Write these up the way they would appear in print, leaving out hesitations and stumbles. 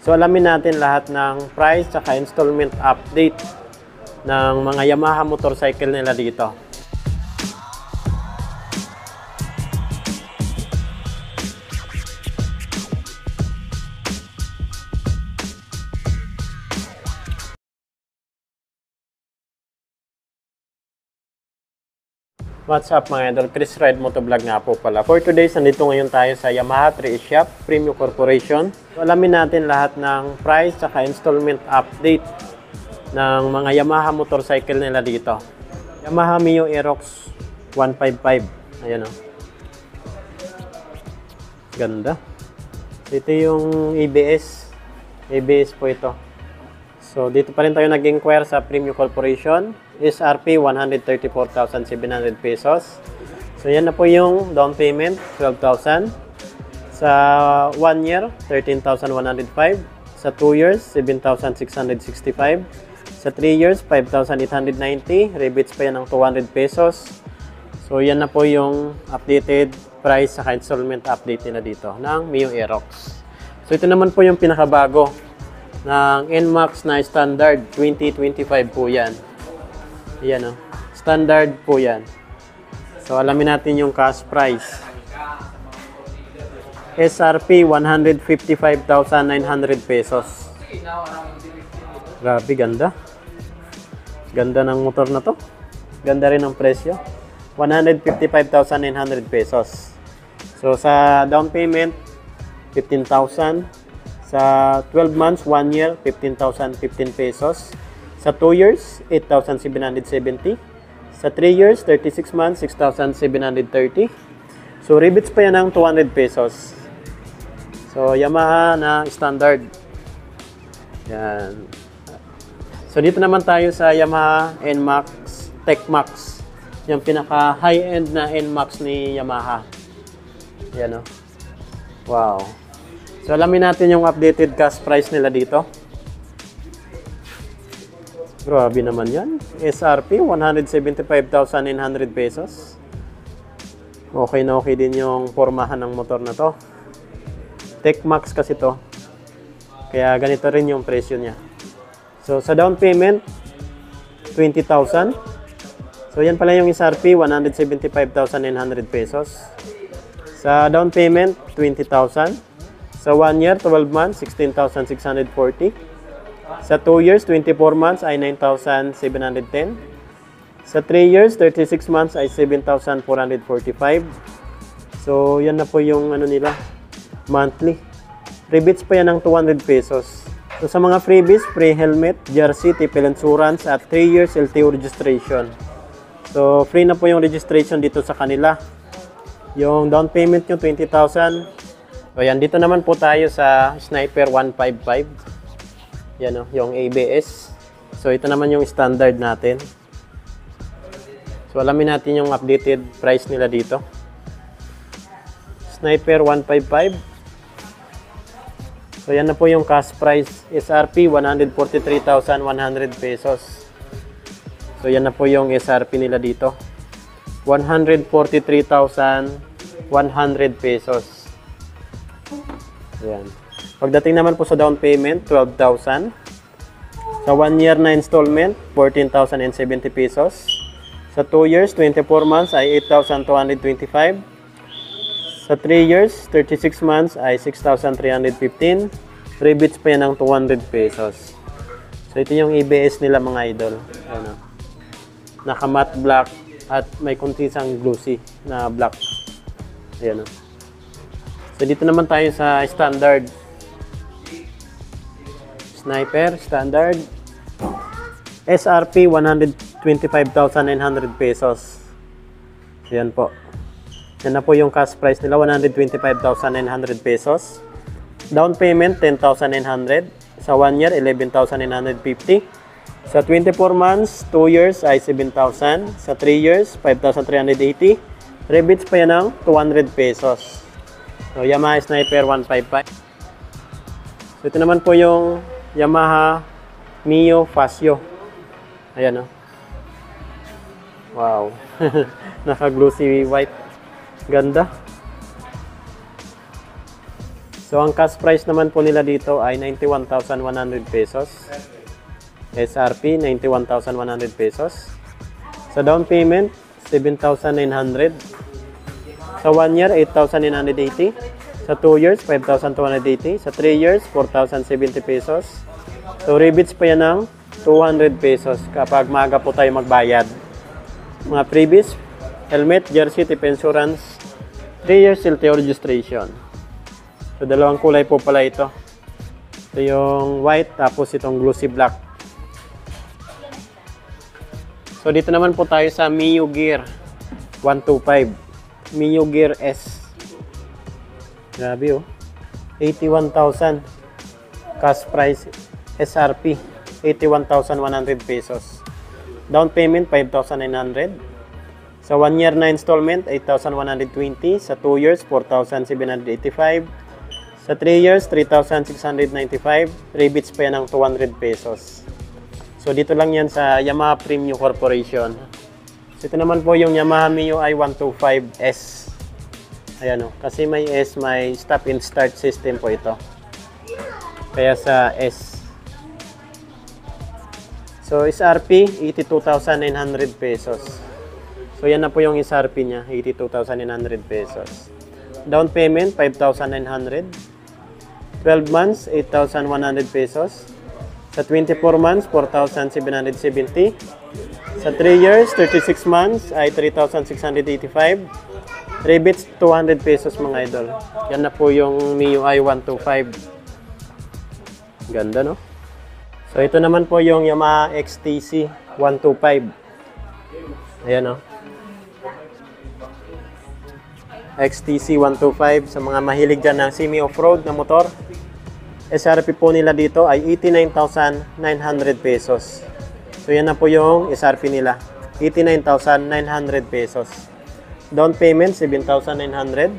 So alamin natin lahat ng price at installment update ng mga Yamaha motorcycle nila dito. What's up mga idol? Chris Ride Motovlog nga po pala. For today, nandito ngayon tayo sa Yamaha 3 Shop Premium Corporation. So, alamin natin lahat ng price at installment update ng mga Yamaha motorcycle nila dito. Yamaha Mio Aerox 155. Ayan o. Ganda. Ito yung ABS. ABS po ito. So, dito pa rin tayo nag-inquire sa Premium Corporation. SRP 134,700 pesos. So, yan na po yung down payment, 12,000. Sa 1 year, 13,105. Sa 2 years, 7,665. Sa 3 years, 5,890. Rebates pa yan ng 200 pesos. So, yan na po yung updated price sa installment update nila dito ng Mio Aerox. So, ito naman po yung pinakabago ng NMAX na standard 2025 po yan. Ayan o. Standard po yan. So, alamin natin yung cash price. SRP 155,900 pesos. Grabe, ganda. Ganda ng motor na to. Ganda rin ang presyo. 155,900 pesos. So, sa down payment, 15,000. Sa 12 months, 1 year, 15,015 pesos. Sa 2 years, 8,770. Sa 3 years, 36 months, 6,730. So, rebates pa yan ng 200 pesos. So, Yamaha na standard. Yan. So, dito naman tayo sa Yamaha NMAX TechMax. Yung pinaka high-end na NMAX ni Yamaha. Yan o. Wow. So, alamin natin yung updated cash price nila dito. Grabe naman yan. SRP, 175,900 pesos. Okay na okay din yung pormahan ng motor na to. TechMax kasi to. Kaya ganito rin yung presyo niya. So, sa down payment, 20,000. So, yan pala yung SRP, 175,900 pesos. Sa down payment, 20,000. Sa 1 year, 12 months, 16,640. Sa 2 years, 24 months ay 9,710. Sa 3 years, 36 months ay 7,445. So, yan na po yung ano nila, monthly. Rebates pa yan ng 200 pesos. So, sa mga freebies, free helmet, jersey, tipil insurance at 3 years LTO registration. So, free na po yung registration dito sa kanila. Yung down payment nyo, 20,000. So, yan. Dito naman po tayo sa Sniper 155. Yan o, yung ABS. So, ito naman yung standard natin. So, alamin natin yung updated price nila dito. Sniper 155. So, yan na po yung cash price. SRP, 143,100 pesos. So, yan na po yung SRP nila dito. 143,100 pesos. Ayan. Pagdating naman po sa down payment, 12,000. Sa 1 year na installment, 14,070 pesos. Sa 2 years, 24 months ay 8,225. Sa 3 years, 36 months ay 6,315. Rebates pa yan ng 200 pesos. So, ito yung ABS nila mga idol. Ayan, naka matte black at may konti sang glossy na black. Ayan o. So, dito naman tayo sa standard. Sniper, standard. SRP, 125,900 pesos. Ayan po. Yan na po yung cash price nila, 125,900 pesos. Down payment, 10,900. Sa 1 year, 11,950. Sa 24 months, 2 years ay 7,000. Sa 3 years, 5,380. Rebates pa yan ng 200 pesos. So, Yamaha Sniper 155. So, ito naman po yung Yamaha Mio Fascio. Ayan o. Wow. Naka-glossy white. Ganda. So, ang cash price naman po nila dito ay 91,100 pesos. SRP, 91,100 pesos. Sa down payment, 7,900. Sa 1 year, 8,980. Sa 2 years, 5,280. Sa 3 years, 4,070 pesos. So, rebates pa yan ng 200 pesos kapag maaga po tayo magbayad. Mga previous, helmet, jersey, tip insurance, 3 years LTO registration. So, dalawang kulay po pala ito. Ito yung white, tapos itong glossy black. So, dito naman po tayo sa Mio Gear 125. Mio Gear S. Grabe oh. 81,000. Cash price SRP. 81,100 pesos. Down payment, 5,900. Sa 1 year na installment, 8,120. Sa 2 years, 4,785. Sa 3 years, 3,695. Rebates pa yan ng 200 pesos. So, dito lang yan sa Yamaha Premium Corporation. So, ito naman po yung Yamaha Mio i125S. Ayan o. Kasi may S, may stop and start system po ito. Kaya sa S. So, SRP, 82,900 pesos. So, yan na po yung SRP niya, 82,900 pesos. Down payment, 5,900. 12 months, 8,100 pesos. Sa 24 months, 4,770. Sa 3 years, 36 months ay 3,685. Rebates, 200 pesos mga idol. Yan na po yung Mio i125. Ganda, no? So, ito naman po yung Yamaha XTC 125. Ayan, no? XTC 125 sa mga mahilig dyan ng semi-off-road na motor. SRP po nila dito ay 89,900 pesos. So, yan na po yung SRP nila. 89,900 pesos. Down payment, 7,900.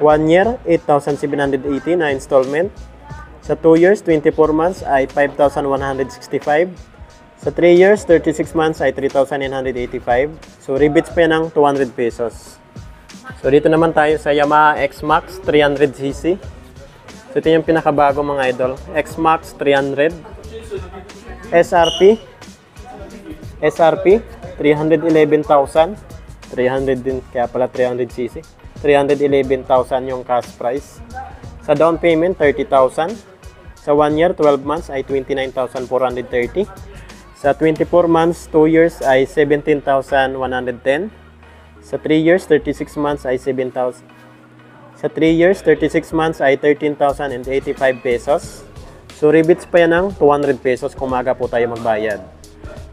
1 year, 8,780 na installment. Sa 2 years, 24 months ay 5,165. Sa 3 years, 36 months ay 3,985. So, rebates pa yan ng 200 pesos. So, dito naman tayo sa Yamaha X-Max 300cc. So, ito yung pinakabago mga idol. X-Max 300. SRP. SRP, 311,000. 300 din, kaya pala 300cc. 311,000 yung cash price. Sa down payment, 30,000. Sa 1 year, 12 months ay 29,430. Sa 24 months, 2 years ay 17,110. Sa 3 years, 36 months ay 7,000. Sa 3 years, 36 months ay 13,085 pesos. So, rebates pa yan ng 200 pesos kung maaga po tayo magbayad.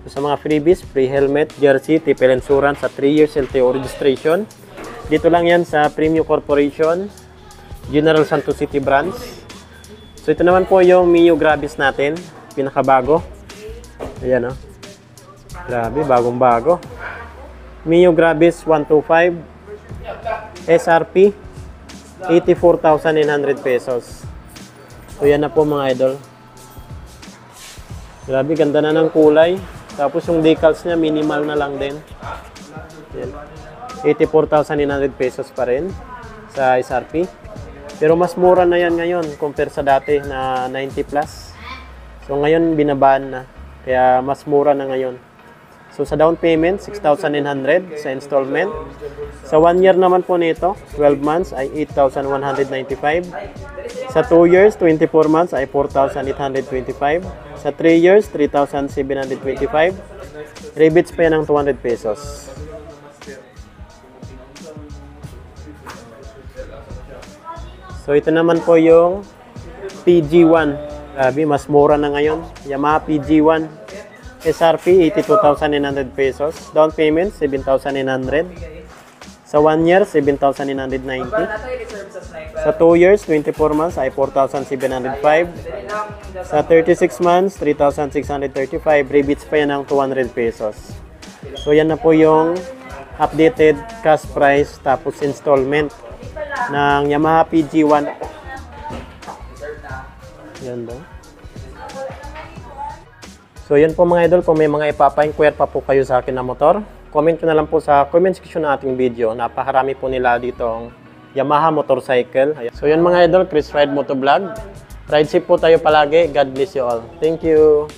So, sa mga freebies, free helmet, jersey, tipel insurance sa 3 years LTO registration. Dito lang yan sa Premium Corporation, General Santos City branch. So, ito naman po yung Mio Gravis natin, pinakabago. Ayan o. Grabe, bagong-bago. Mio Gravis 125. SRP, 84,900 pesos. So, yan na po mga idol. Grabe, ganda na ng kulay. Tapos yung decals niya, minimal na lang din. Yan. 84,900 pesos pa rin sa SRP. Pero mas mura na yan ngayon compare sa dati na 90 plus. So ngayon binabaan na. Kaya mas mura na ngayon. So sa down payment, 6,900 sa installment. Sa 1 year naman po nito, 12 months ay 8,195. Sa 2 years, 24 months ay 4,825. Sa 3 years, 3,725. Rebates pa yan ng 200 pesos. So ito naman po yung PG1. Grabe, mas mura na ngayon. Yamaha PG1. SRP, 82,900 pesos. Down payment, 7,900. Sa 1 year, 7,990. Sa 2 years, 24 months ay 4,705. Sa 36 months, 3,635. Rebates pa yan ng 200 pesos. So yan na po yung updated cash price tapos installment ng Yamaha PG1. Yan daw. So yan po mga idol, kung may mga ipapa-inquire pa po kayo sa akin na motor, comment ko na lang po sa comment section ng ating video. Napakarami po nila dito Yamaha motorcycle. Ayan. So yun mga idol, Chris Ride Motovlog. Ride safe po tayo palagi. God bless you all. Thank you.